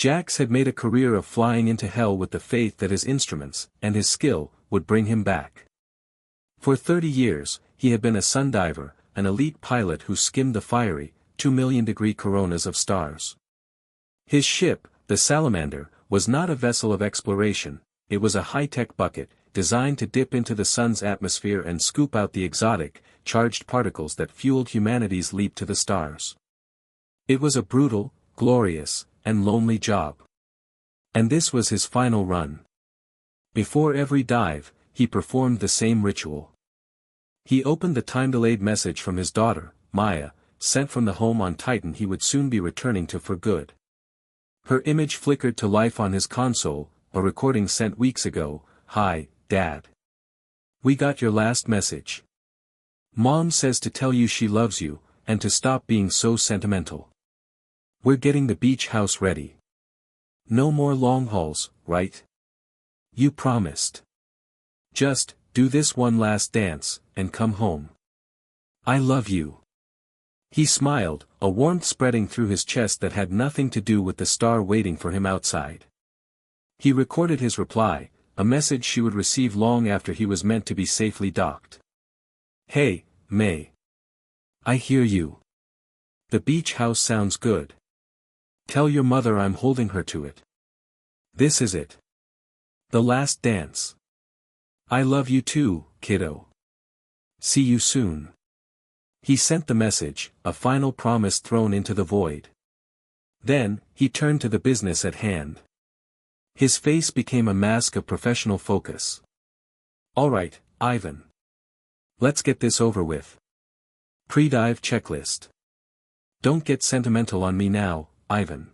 Jax had made a career of flying into hell with the faith that his instruments, and his skill, would bring him back. For 30 years, he had been a sundiver, an elite pilot who skimmed the fiery, 2 million-degree coronas of stars. His ship, the Salamander, was not a vessel of exploration, it was a high-tech bucket, designed to dip into the sun's atmosphere and scoop out the exotic, charged particles that fueled humanity's leap to the stars. It was a brutal, glorious, and lonely job. And this was his final run. Before every dive, he performed the same ritual. He opened the time-delayed message from his daughter, Maya, sent from the home on Titan he would soon be returning to for good. Her image flickered to life on his console, a recording sent weeks ago. "Hi, Dad. We got your last message. Mom says to tell you she loves you, and to stop being so sentimental. We're getting the beach house ready. No more long hauls, right? You promised. Just, do this one last dance, and come home. I love you." He smiled, a warmth spreading through his chest that had nothing to do with the star waiting for him outside. He recorded his reply, a message she would receive long after he was meant to be safely docked. "Hey, May. I hear you. The beach house sounds good. Tell your mother I'm holding her to it. This is it. The last dance. I love you too, kiddo. See you soon." He sent the message, a final promise thrown into the void. Then, he turned to the business at hand. His face became a mask of professional focus. "All right, Ivan. Let's get this over with. Pre-dive checklist. Don't get sentimental on me now, Ivan.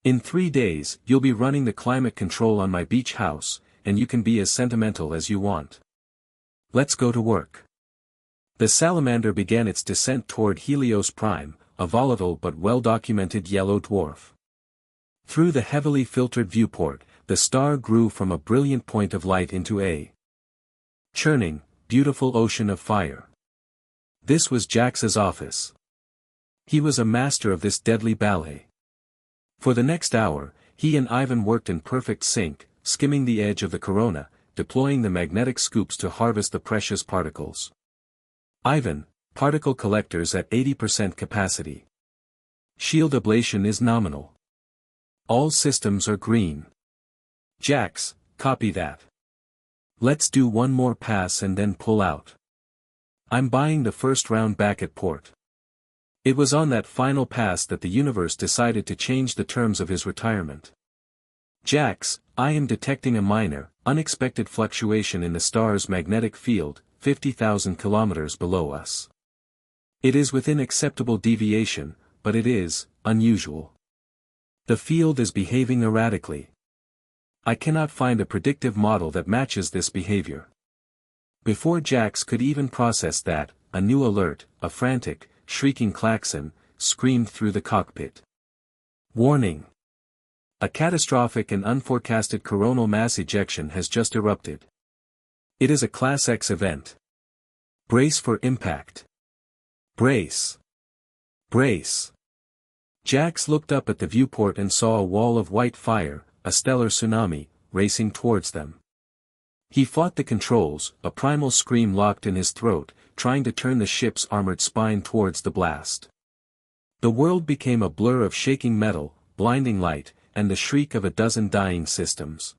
In 3 days, you'll be running the climate control on my beach house, and you can be as sentimental as you want. Let's go to work." The Salamander began its descent toward Helios Prime, a volatile but well-documented yellow dwarf. Through the heavily filtered viewport, the star grew from a brilliant point of light into a churning, beautiful ocean of fire. This was Jax's office. He was a master of this deadly ballet. For the next hour, he and Ivan worked in perfect sync, skimming the edge of the corona, deploying the magnetic scoops to harvest the precious particles. Ivan, particle collectors at 80% capacity. Shield ablation is nominal. All systems are green. Jax, copy that. Let's do one more pass and then pull out. I'm buying the first round back at port. It was on that final pass that the universe decided to change the terms of his retirement. Jax, I am detecting a minor, unexpected fluctuation in the star's magnetic field, 50,000 kilometers below us. It is within acceptable deviation, but it is unusual. The field is behaving erratically. I cannot find a predictive model that matches this behavior. Before Jax could even process that, a new alert, a frantic, shrieking klaxon, screamed through the cockpit. Warning! A catastrophic and unforecasted coronal mass ejection has just erupted. It is a Class X event. Brace for impact. Brace. Brace. Jax looked up at the viewport and saw a wall of white fire, a stellar tsunami, racing towards them. He fought the controls, a primal scream locked in his throat, trying to turn the ship's armored spine towards the blast. The world became a blur of shaking metal, blinding light, and the shriek of a dozen dying systems.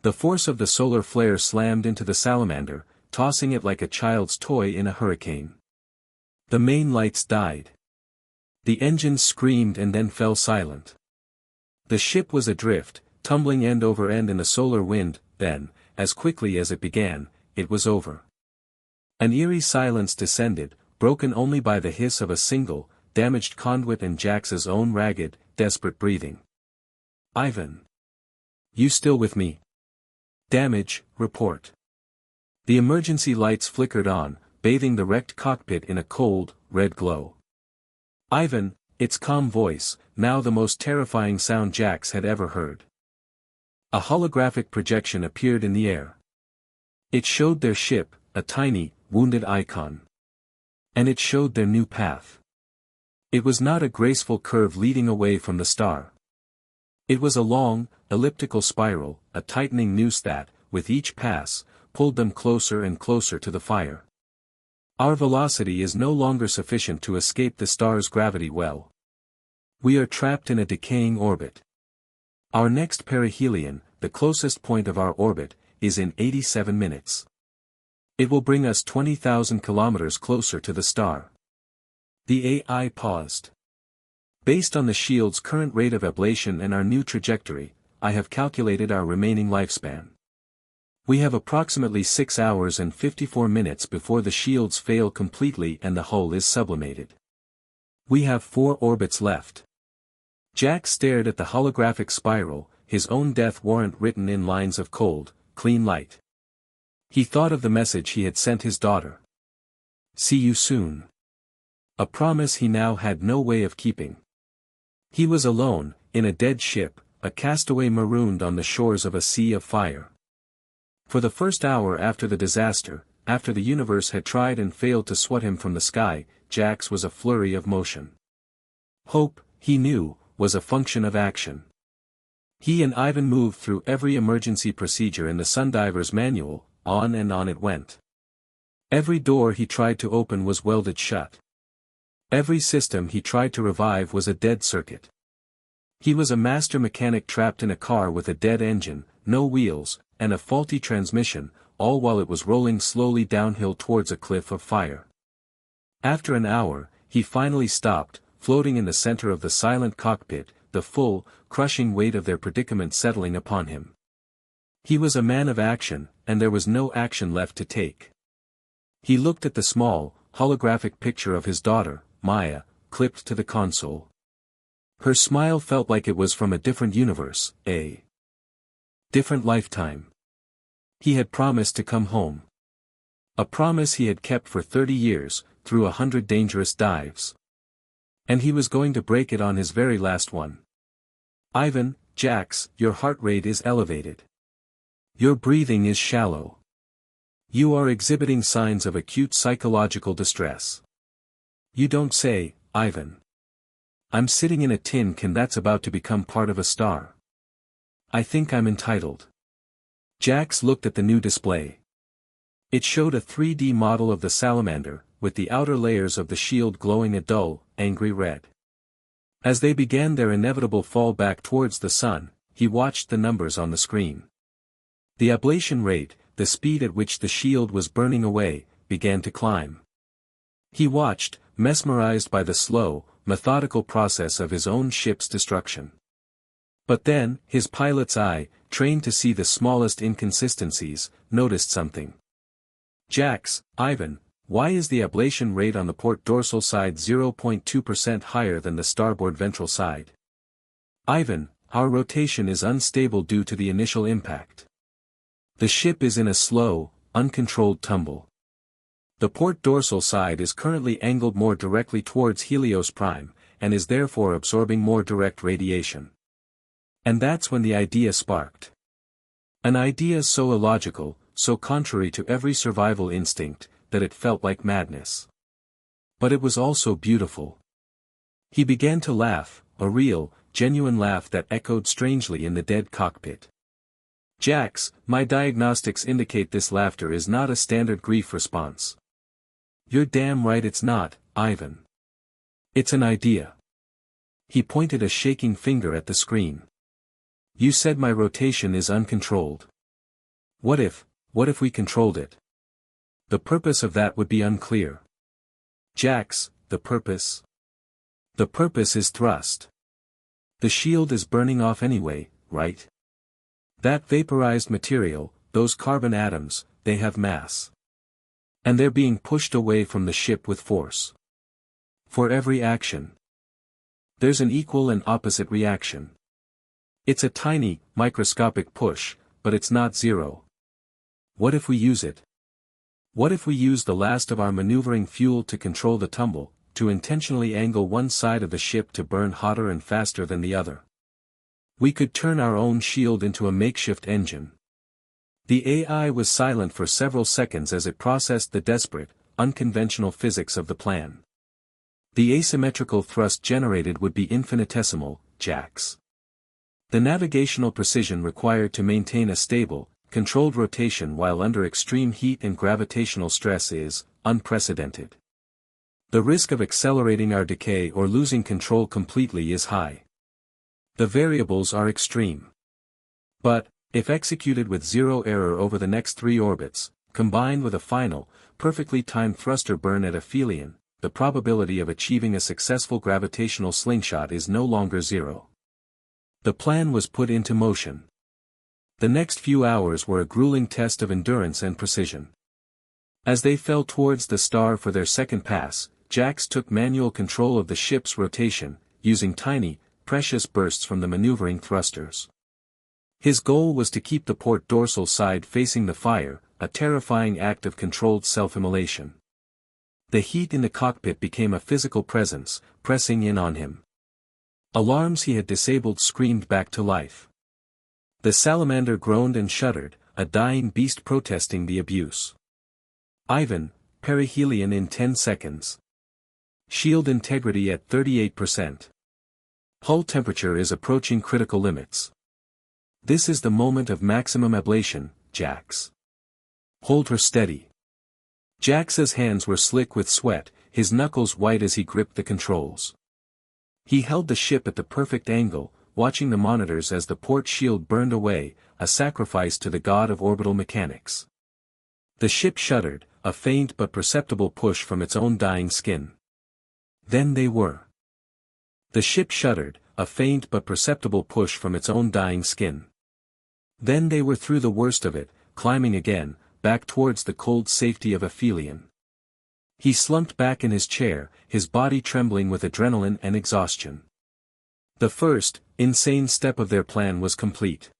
The force of the solar flare slammed into the Salamander, tossing it like a child's toy in a hurricane. The main lights died. The engines screamed and then fell silent. The ship was adrift, tumbling end over end in the solar wind, then, as quickly as it began, it was over. An eerie silence descended, broken only by the hiss of a single, damaged conduit and Jax's own ragged, desperate breathing. Ivan. You still with me? Damage, report. The emergency lights flickered on, bathing the wrecked cockpit in a cold, red glow. Ivan, its calm voice, now the most terrifying sound Jax had ever heard. A holographic projection appeared in the air. It showed their ship, a tiny, wounded icon. And it showed their new path. It was not a graceful curve leading away from the star. It was a long, elliptical spiral, a tightening noose that, with each pass, pulled them closer and closer to the fire. Our velocity is no longer sufficient to escape the star's gravity well. We are trapped in a decaying orbit. Our next perihelion, the closest point of our orbit, is in 87 minutes. It will bring us 20,000 kilometers closer to the star. The AI paused. Based on the shield's current rate of ablation and our new trajectory, I have calculated our remaining lifespan. We have approximately 6 hours and 54 minutes before the shields fail completely and the hull is sublimated. We have 4 orbits left. Jack stared at the holographic spiral, his own death warrant written in lines of cold, clean light. He thought of the message he had sent his daughter. "See you soon." A promise he now had no way of keeping. He was alone, in a dead ship, a castaway marooned on the shores of a sea of fire. For the first hour after the disaster, after the universe had tried and failed to swat him from the sky, Jack's was a flurry of motion. Hope, he knew, was a function of action. He and Ivan moved through every emergency procedure in the Sundiver's manual, on and on it went. Every door he tried to open was welded shut. Every system he tried to revive was a dead circuit. He was a master mechanic trapped in a car with a dead engine, no wheels, and a faulty transmission, all while it was rolling slowly downhill towards a cliff of fire. After an hour, he finally stopped, floating in the center of the silent cockpit, the full, crushing weight of their predicament settling upon him. He was a man of action, and there was no action left to take. He looked at the small, holographic picture of his daughter, Maya, clipped to the console. Her smile felt like it was from a different universe, a different lifetime. He had promised to come home. A promise he had kept for 30 years, through 100 dangerous dives. And he was going to break it on his very last one. "Ivan, Jax, your heart rate is elevated. Your breathing is shallow. You are exhibiting signs of acute psychological distress." "You don't say, Ivan. I'm sitting in a tin can that's about to become part of a star. I think I'm entitled." Jax looked at the new display. It showed a 3D model of the Salamander, with the outer layers of the shield glowing a dull, angry red. As they began their inevitable fall back towards the sun, he watched the numbers on the screen. The ablation rate, the speed at which the shield was burning away, began to climb. He watched, mesmerized by the slow, methodical process of his own ship's destruction. But then, his pilot's eye, trained to see the smallest inconsistencies, noticed something. "Jax, Ivan, why is the ablation rate on the port dorsal side 0.2% higher than the starboard ventral side?" "Ivan, our rotation is unstable due to the initial impact. The ship is in a slow, uncontrolled tumble. The port dorsal side is currently angled more directly towards Helios Prime, and is therefore absorbing more direct radiation." And that's when the idea sparked. An idea so illogical, so contrary to every survival instinct, that it felt like madness. But it was also beautiful. He began to laugh, a real, genuine laugh that echoed strangely in the dead cockpit. "Jax, my diagnostics indicate this laughter is not a standard grief response." "You're damn right it's not, Ivan. It's an idea." He pointed a shaking finger at the screen. "You said my rotation is uncontrolled. What if we controlled it? The purpose of that would be unclear." "Jax, the purpose? The purpose is thrust. The shield is burning off anyway, right? That vaporized material, those carbon atoms, they have mass. And they're being pushed away from the ship with force. For every action, there's an equal and opposite reaction. It's a tiny, microscopic push, but it's not zero. What if we use it? What if we use the last of our maneuvering fuel to control the tumble, to intentionally angle one side of the ship to burn hotter and faster than the other? We could turn our own shield into a makeshift engine." The AI was silent for several seconds as it processed the desperate, unconventional physics of the plan. "The asymmetrical thrust generated would be infinitesimal, Jax. The navigational precision required to maintain a stable, controlled rotation while under extreme heat and gravitational stress is unprecedented. The risk of accelerating our decay or losing control completely is high. The variables are extreme. But, if executed with zero error over the next 3 orbits, combined with a final, perfectly timed thruster burn at aphelion, the probability of achieving a successful gravitational slingshot is no longer zero. The plan was put into motion. The next few hours were a grueling test of endurance and precision. As they fell towards the star for their second pass, Jax took manual control of the ship's rotation, using tiny, precious bursts from the maneuvering thrusters. His goal was to keep the port dorsal side facing the fire, a terrifying act of controlled self-immolation. The heat in the cockpit became a physical presence, pressing in on him. Alarms he had disabled screamed back to life. The Salamander groaned and shuddered, a dying beast protesting the abuse. Ivan, perihelion in 10 seconds. Shield integrity at 38%. Hull temperature is approaching critical limits. This is the moment of maximum ablation, Jax. Hold her steady. Jax's hands were slick with sweat, his knuckles white as he gripped the controls. He held the ship at the perfect angle, watching the monitors as the port shield burned away, a sacrifice to the god of orbital mechanics. The ship shuddered, a faint but perceptible push from its own dying skin. Then they were. The ship shuddered, a faint but perceptible push from its own dying skin. Then they were through the worst of it, climbing again, back towards the cold safety of aphelion. He slumped back in his chair, his body trembling with adrenaline and exhaustion. The first, insane step of their plan was complete.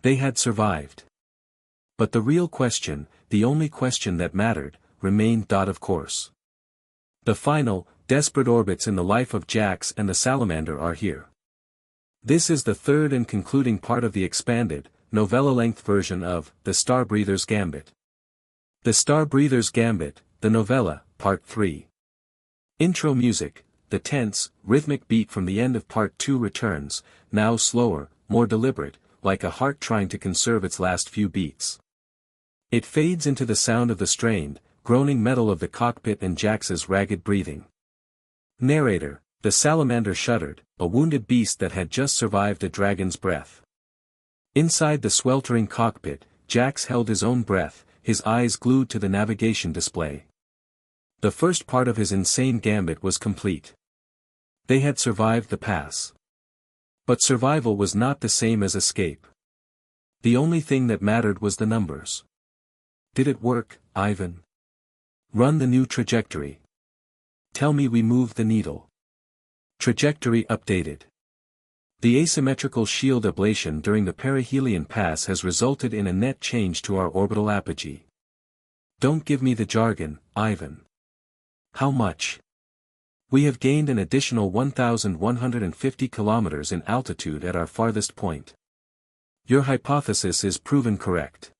They had survived. But the real question, the only question that mattered, remained of course. The final, desperate orbits in the life of Jax and the Salamander are here. This is the third and concluding part of the expanded, novella-length version of The Starbreather's Gambit. The Starbreather's Gambit, the novella, Part 3. Intro music, the tense, rhythmic beat from the end of Part 2 returns, now slower, more deliberate, like a heart trying to conserve its last few beats. It fades into the sound of the strained, groaning metal of the cockpit and Jax's ragged breathing. Narrator, the Salamander shuddered, a wounded beast that had just survived a dragon's breath. Inside the sweltering cockpit, Jax held his own breath, his eyes glued to the navigation display. The first part of his insane gambit was complete. They had survived the pass. But survival was not the same as escape. The only thing that mattered was the numbers. Did it work, Ivan? Run the new trajectory. Tell me we moved the needle. Trajectory updated. The asymmetrical shield ablation during the perihelion pass has resulted in a net change to our orbital apogee. Don't give me the jargon, Ivan. How much? We have gained an additional 1,150 kilometers in altitude at our farthest point. Your hypothesis is proven correct.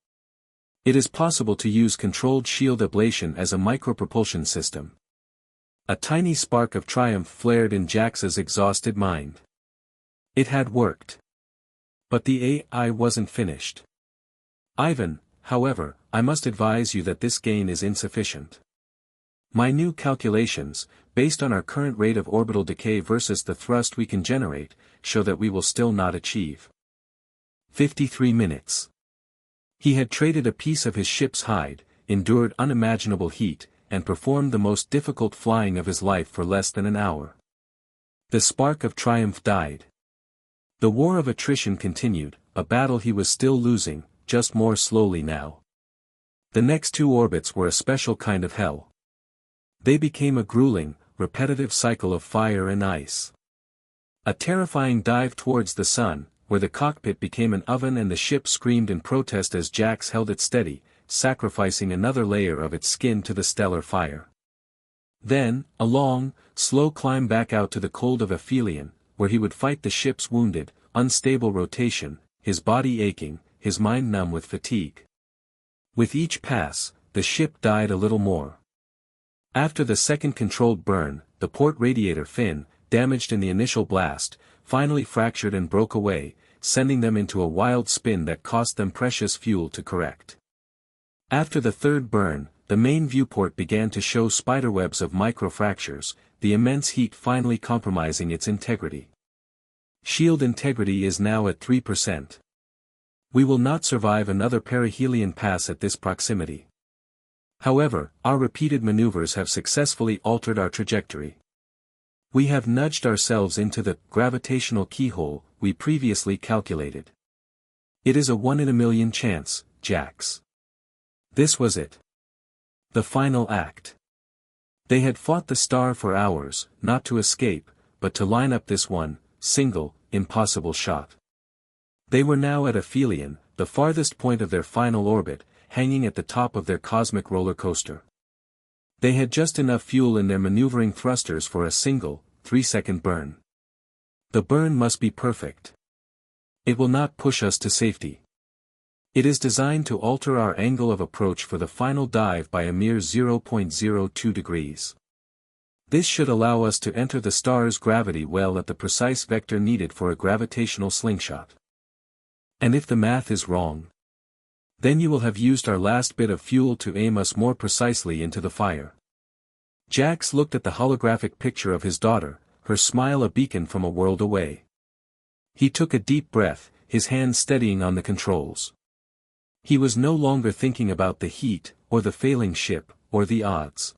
It is possible to use controlled shield ablation as a micropropulsion system. A tiny spark of triumph flared in Jax's exhausted mind. It had worked. But the AI wasn't finished. Ivan, however, I must advise you that this gain is insufficient. My new calculations, based on our current rate of orbital decay versus the thrust we can generate, show that we will still not achieve 53 minutes. He had traded a piece of his ship's hide, endured unimaginable heat, and performed the most difficult flying of his life for less than an hour. The spark of triumph died. The war of attrition continued, a battle he was still losing, just more slowly now. The next 2 orbits were a special kind of hell. They became a grueling, repetitive cycle of fire and ice. A terrifying dive towards the sun, where the cockpit became an oven and the ship screamed in protest as Jax held it steady, sacrificing another layer of its skin to the stellar fire. Then, a long, slow climb back out to the cold of aphelion, where he would fight the ship's wounded, unstable rotation, his body aching, his mind numb with fatigue. With each pass, the ship died a little more. After the second controlled burn, the port radiator fin, damaged in the initial blast, finally fractured and broke away, sending them into a wild spin that cost them precious fuel to correct. After the third burn, the main viewport began to show spiderwebs of microfractures, the immense heat finally compromising its integrity. Shield integrity is now at 3%. We will not survive another perihelion pass at this proximity. However, our repeated maneuvers have successfully altered our trajectory. We have nudged ourselves into the gravitational keyhole we previously calculated. It is a 1 in a million chance, Jax. This was it. The final act. They had fought the star for hours, not to escape, but to line up this one, single, impossible shot. They were now at aphelion, the farthest point of their final orbit, hanging at the top of their cosmic roller coaster. They had just enough fuel in their maneuvering thrusters for a single, 3-second burn. The burn must be perfect. It will not push us to safety. It is designed to alter our angle of approach for the final dive by a mere 0.02 degrees. This should allow us to enter the star's gravity well at the precise vector needed for a gravitational slingshot. And if the math is wrong, then you will have used our last bit of fuel to aim us more precisely into the fire. Jax looked at the holographic picture of his daughter, her smile a beacon from a world away. He took a deep breath, his hand steadying on the controls. He was no longer thinking about the heat, or the failing ship, or the odds.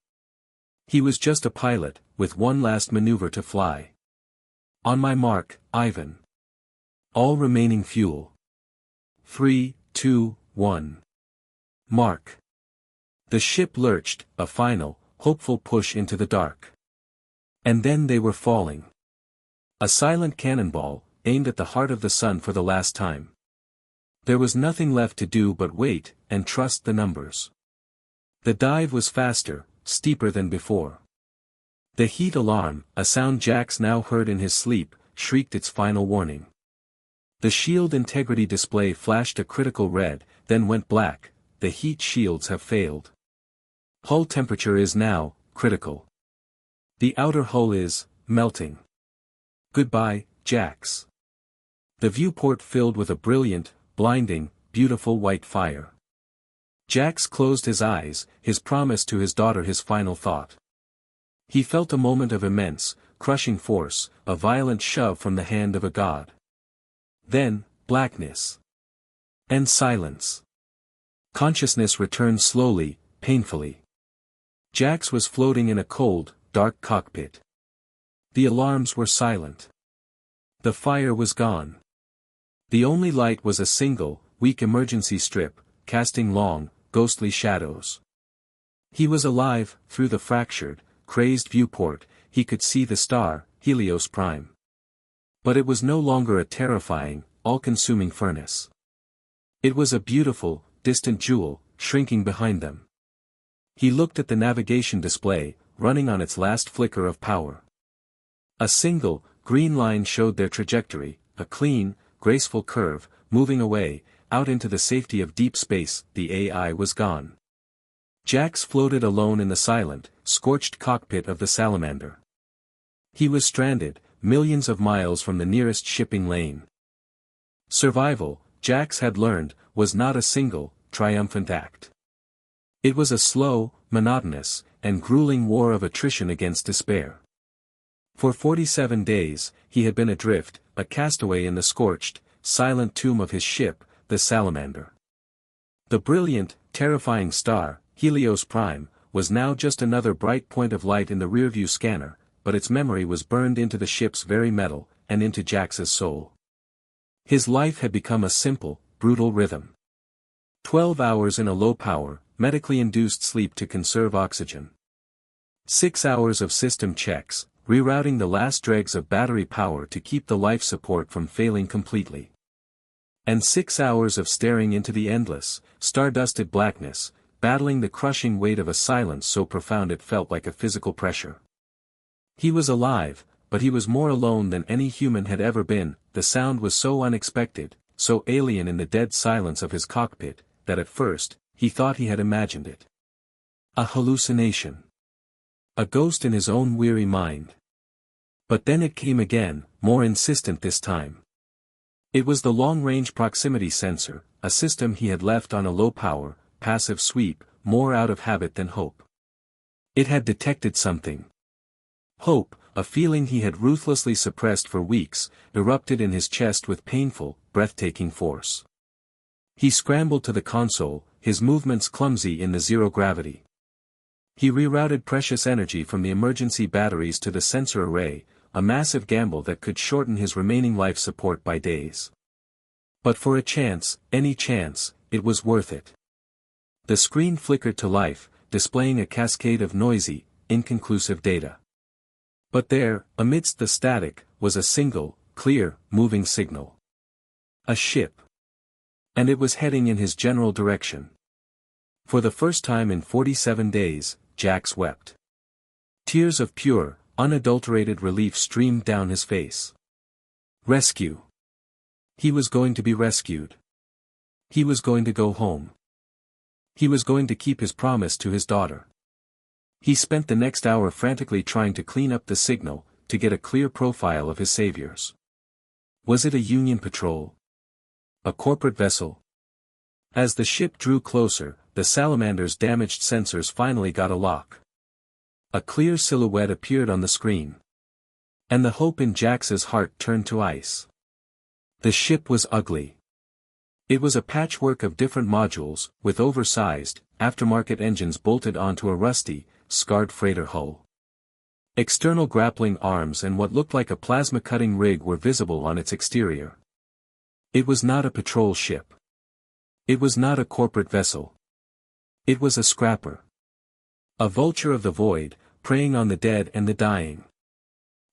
He was just a pilot, with one last maneuver to fly. On my mark, Ivan. All remaining fuel. 3, 2, 1. Mark. The ship lurched, a final, hopeful push into the dark. And then they were falling. A silent cannonball, aimed at the heart of the sun for the last time. There was nothing left to do but wait, and trust the numbers. The dive was faster, steeper than before. The heat alarm, a sound Jax now heard in his sleep, shrieked its final warning. The shield integrity display flashed a critical red, then went black. The heat shields have failed. Hull temperature is now critical. The outer hull is melting. Goodbye, Jax. The viewport filled with a brilliant, blinding, beautiful white fire. Jax closed his eyes, his promise to his daughter his final thought. He felt a moment of immense, crushing force, a violent shove from the hand of a god. Then, blackness. And silence. Consciousness returned slowly, painfully. Jax was floating in a cold, dark cockpit. The alarms were silent. The fire was gone. The only light was a single, weak emergency strip, casting long, ghostly shadows. He was alive. Through the fractured, crazed viewport, he could see the star, Helios Prime. But it was no longer a terrifying, all-consuming furnace. It was a beautiful, distant jewel, shrinking behind them. He looked at the navigation display, running on its last flicker of power. A single, green line showed their trajectory, a clean, graceful curve, moving away, out into the safety of deep space. The AI was gone. Jax floated alone in the silent, scorched cockpit of the Salamander. He was stranded, millions of miles from the nearest shipping lane. Survival, Jax had learned, was not a single, triumphant act. It was a slow, monotonous, and grueling war of attrition against despair. For 47 days, he had been adrift, a castaway in the scorched, silent tomb of his ship, the Salamander. The brilliant, terrifying star, Helios Prime, was now just another bright point of light in the rearview scanner, but its memory was burned into the ship's very metal, and into Jax's soul. His life had become a simple, brutal rhythm. 12 hours in a low-power, medically induced sleep to conserve oxygen. 6 hours of system checks, rerouting the last dregs of battery power to keep the life support from failing completely. And 6 hours of staring into the endless, star-dusted blackness, battling the crushing weight of a silence so profound it felt like a physical pressure. He was alive, but he was more alone than any human had ever been. The sound was so unexpected, so alien in the dead silence of his cockpit, that at first, he thought he had imagined it. A hallucination. A ghost in his own weary mind. But then it came again, more insistent this time. It was the long-range proximity sensor, a system he had left on a low-power, passive sweep, more out of habit than hope. It had detected something. Hope, a feeling he had ruthlessly suppressed for weeks, erupted in his chest with painful, breathtaking force. He scrambled to the console, his movements clumsy in the zero gravity. He rerouted precious energy from the emergency batteries to the sensor array, a massive gamble that could shorten his remaining life support by days. But for a chance, any chance, it was worth it. The screen flickered to life, displaying a cascade of noisy, inconclusive data. But there, amidst the static, was a single, clear, moving signal. A ship. And it was heading in his general direction. For the first time in 47 days, Jax wept. Tears of pure, unadulterated relief streamed down his face. Rescue. He was going to be rescued. He was going to go home. He was going to keep his promise to his daughter. He spent the next hour frantically trying to clean up the signal, to get a clear profile of his saviors. Was it a Union patrol? A corporate vessel? As the ship drew closer, the Salamander's damaged sensors finally got a lock. A clear silhouette appeared on the screen. And the hope in Jax's heart turned to ice. The ship was ugly. It was a patchwork of different modules, with oversized, aftermarket engines bolted onto a rusty, scarred freighter hull. External grappling arms and what looked like a plasma-cutting rig were visible on its exterior. It was not a patrol ship. It was not a corporate vessel. It was a scrapper. A vulture of the void, preying on the dead and the dying.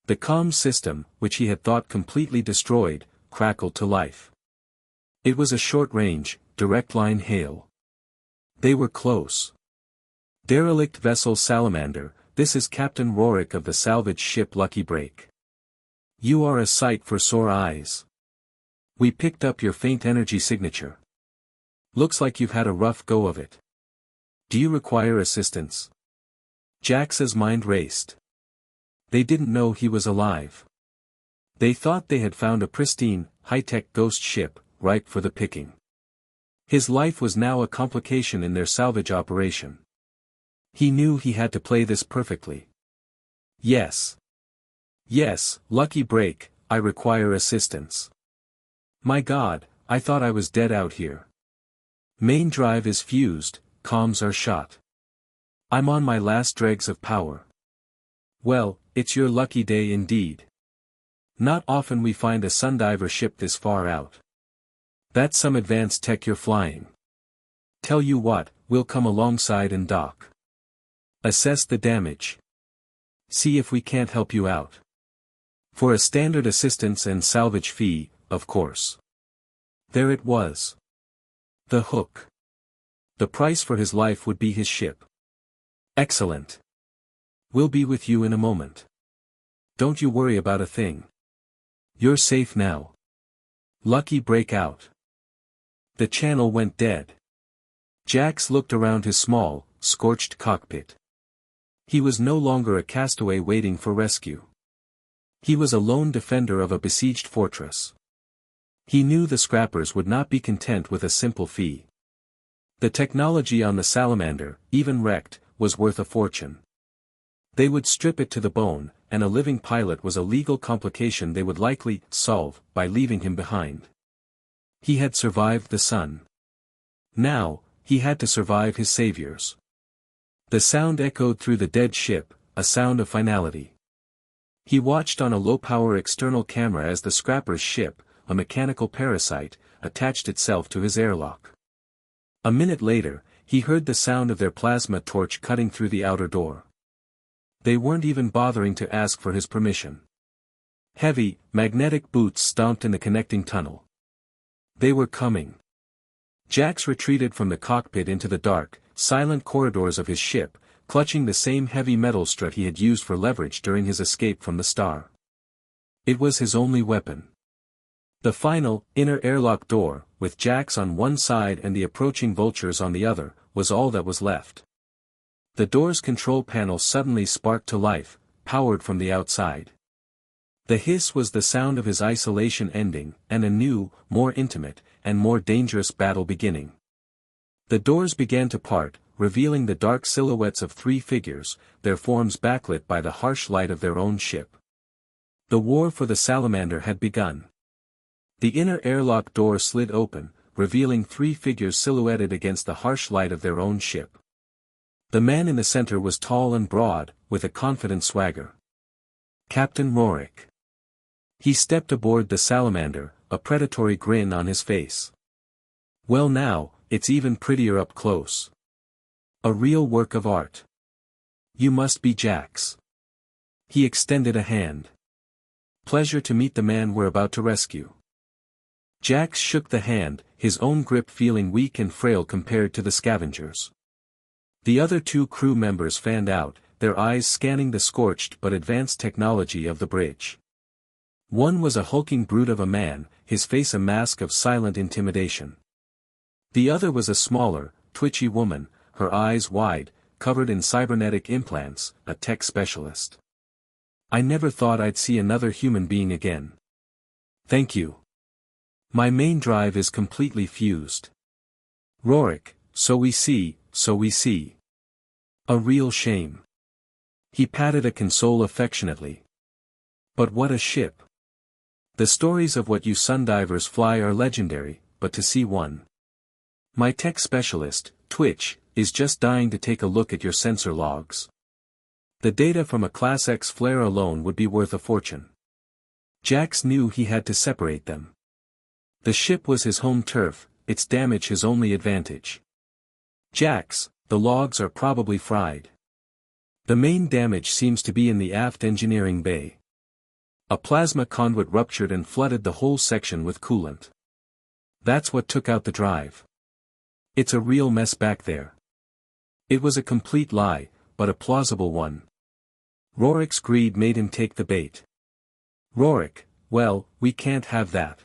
The comms system, which he had thought completely destroyed, crackled to life. It was a short-range, direct-line hail. They were close. Derelict vessel Salamander, this is Captain Rorik of the salvage ship Lucky Break. You are a sight for sore eyes. We picked up your faint energy signature. Looks like you've had a rough go of it. Do you require assistance? Jax's mind raced. They didn't know he was alive. They thought they had found a pristine, high-tech ghost ship, ripe for the picking. His life was now a complication in their salvage operation. He knew he had to play this perfectly. Yes. Yes, Lucky Break, I require assistance. My God, I thought I was dead out here. Main drive is fused, comms are shot. I'm on my last dregs of power. Well, it's your lucky day indeed. Not often we find a sundiver ship this far out. That's some advanced tech you're flying. Tell you what, we'll come alongside and dock. Assess the damage. See if we can't help you out. For a standard assistance and salvage fee, of course. There it was. The hook. The price for his life would be his ship. Excellent. We'll be with you in a moment. Don't you worry about a thing. You're safe now. Lucky Break out. The channel went dead. Jax looked around his small, scorched cockpit. He was no longer a castaway waiting for rescue. He was a lone defender of a besieged fortress. He knew the scrappers would not be content with a simple fee. The technology on the Salamander, even wrecked, was worth a fortune. They would strip it to the bone, and a living pilot was a legal complication they would likely solve by leaving him behind. He had survived the sun. Now, he had to survive his saviors. The sound echoed through the dead ship, a sound of finality. He watched on a low-power external camera as the scrapper's ship, a mechanical parasite, attached itself to his airlock. A minute later, he heard the sound of their plasma torch cutting through the outer door. They weren't even bothering to ask for his permission. Heavy, magnetic boots stomped in the connecting tunnel. They were coming. Jax retreated from the cockpit into the dark, silent corridors of his ship, clutching the same heavy metal strut he had used for leverage during his escape from the star. It was his only weapon. The final, inner airlock door, with Jax on one side and the approaching vultures on the other, was all that was left. The door's control panel suddenly sparked to life, powered from the outside. The hiss was the sound of his isolation ending, and a new, more intimate, and more dangerous battle beginning. The doors began to part, revealing the dark silhouettes of three figures, their forms backlit by the harsh light of their own ship. The war for the Salamander had begun. The inner airlock door slid open, revealing three figures silhouetted against the harsh light of their own ship. The man in the center was tall and broad, with a confident swagger. Captain Rorik. He stepped aboard the Salamander, a predatory grin on his face. Well now, it's even prettier up close. A real work of art. You must be Jax. He extended a hand. Pleasure to meet the man we're about to rescue. Jax shook the hand, his own grip feeling weak and frail compared to the scavengers. The other two crew members fanned out, their eyes scanning the scorched but advanced technology of the bridge. One was a hulking brute of a man, his face a mask of silent intimidation. The other was a smaller, twitchy woman, her eyes wide, covered in cybernetic implants, a tech specialist. I never thought I'd see another human being again. Thank you. My main drive is completely fused. Rorik, so we see. A real shame. He patted a console affectionately. But what a ship. The stories of what you sundivers fly are legendary, but to see one. My tech specialist, Twitch, is just dying to take a look at your sensor logs. The data from a Class X flare alone would be worth a fortune. Jax knew he had to separate them. The ship was his home turf, its damage his only advantage. Jax, the logs are probably fried. The main damage seems to be in the aft engineering bay. A plasma conduit ruptured and flooded the whole section with coolant. That's what took out the drive. It's a real mess back there. It was a complete lie, but a plausible one. Rorik's greed made him take the bait. Rorik, well, we can't have that.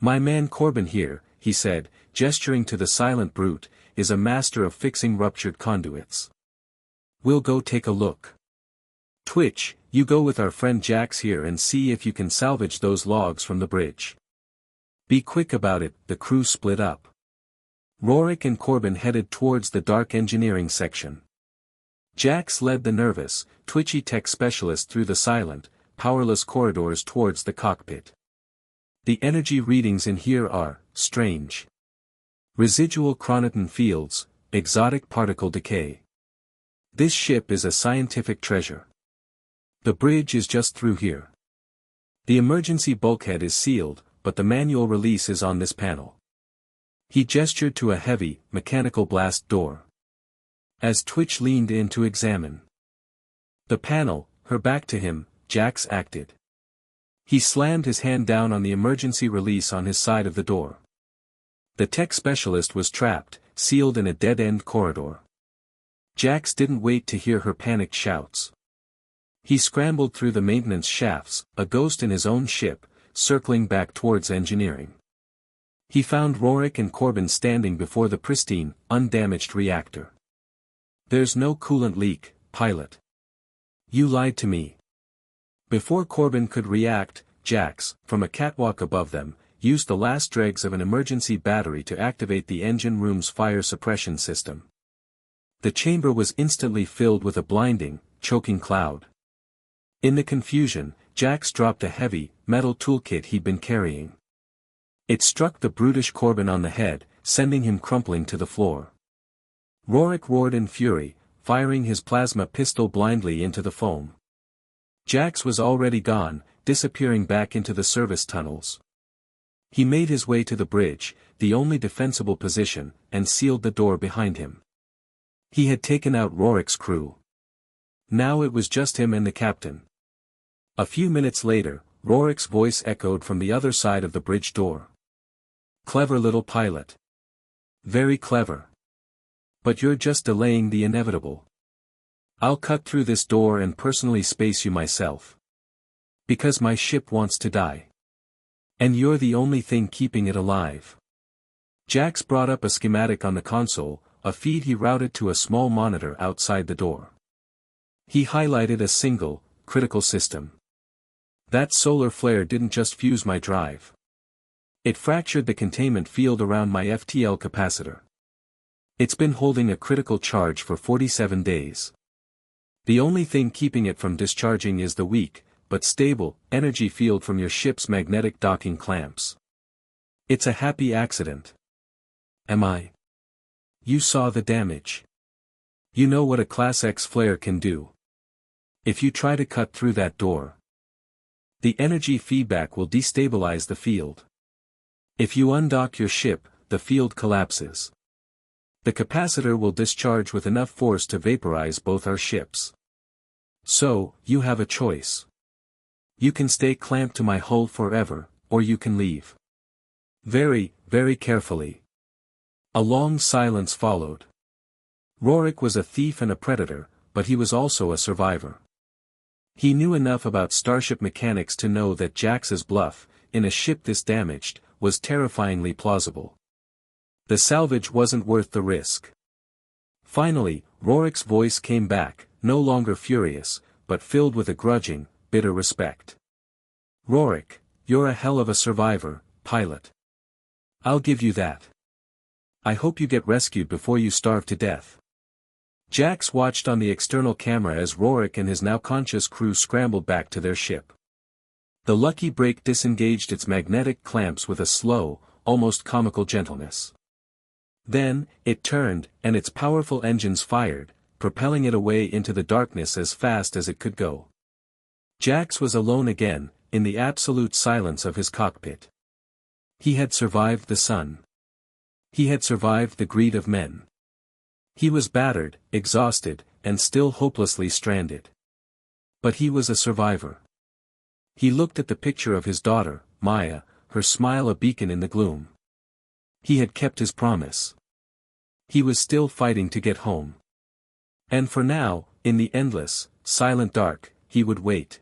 My man Corbin here, he said, gesturing to the silent brute, is a master of fixing ruptured conduits. We'll go take a look. Twitch, you go with our friend Jax here and see if you can salvage those logs from the bridge. Be quick about it. The crew split up. Rorik and Corbin headed towards the dark engineering section. Jax led the nervous, twitchy tech specialist through the silent, powerless corridors towards the cockpit. The energy readings in here are strange. Residual chronoton fields, exotic particle decay. This ship is a scientific treasure. The bridge is just through here. The emergency bulkhead is sealed, but the manual release is on this panel. He gestured to a heavy, mechanical blast door. As Twitch leaned in to examine the panel, her back to him, Jax acted. He slammed his hand down on the emergency release on his side of the door. The tech specialist was trapped, sealed in a dead-end corridor. Jax didn't wait to hear her panicked shouts. He scrambled through the maintenance shafts, a ghost in his own ship, circling back towards engineering. He found Rorik and Corbin standing before the pristine, undamaged reactor. There's no coolant leak, pilot. You lied to me. Before Corbin could react, Jax, from a catwalk above them, used the last dregs of an emergency battery to activate the engine room's fire suppression system. The chamber was instantly filled with a blinding, choking cloud. In the confusion, Jax dropped a heavy, metal toolkit he'd been carrying. It struck the brutish Corbin on the head, sending him crumpling to the floor. Rorik roared in fury, firing his plasma pistol blindly into the foam. Jax was already gone, disappearing back into the service tunnels. He made his way to the bridge, the only defensible position, and sealed the door behind him. He had taken out Rorik's crew. Now it was just him and the captain. A few minutes later, Rorik's voice echoed from the other side of the bridge door. Clever little pilot. Very clever. But you're just delaying the inevitable. I'll cut through this door and personally space you myself. Because my ship wants to die. And you're the only thing keeping it alive. Jax brought up a schematic on the console, a feed he routed to a small monitor outside the door. He highlighted a single, critical system. That solar flare didn't just fuse my drive. It fractured the containment field around my FTL capacitor. It's been holding a critical charge for 47 days. The only thing keeping it from discharging is the weak, but stable, energy field from your ship's magnetic docking clamps. It's a happy accident. Am I? You saw the damage. You know what a Class X flare can do. If you try to cut through that door, the energy feedback will destabilize the field. If you undock your ship, the field collapses. The capacitor will discharge with enough force to vaporize both our ships. So, you have a choice. You can stay clamped to my hull forever, or you can leave. Very, very carefully. A long silence followed. Rorik was a thief and a predator, but he was also a survivor. He knew enough about starship mechanics to know that Jax's bluff, in a ship this damaged, was terrifyingly plausible. The salvage wasn't worth the risk. Finally, Rorik's voice came back, no longer furious, but filled with a grudging, bitter respect. Rorik, you're a hell of a survivor, pilot. I'll give you that. I hope you get rescued before you starve to death. Jax watched on the external camera as Rorik and his now conscious crew scrambled back to their ship. The lucky break disengaged its magnetic clamps with a slow, almost comical gentleness. Then, it turned, and its powerful engines fired, propelling it away into the darkness as fast as it could go. Jax was alone again, in the absolute silence of his cockpit. He had survived the sun. He had survived the greed of men. He was battered, exhausted, and still hopelessly stranded. But he was a survivor. He looked at the picture of his daughter, Maya, her smile a beacon in the gloom. He had kept his promise. He was still fighting to get home. And for now, in the endless, silent dark, he would wait.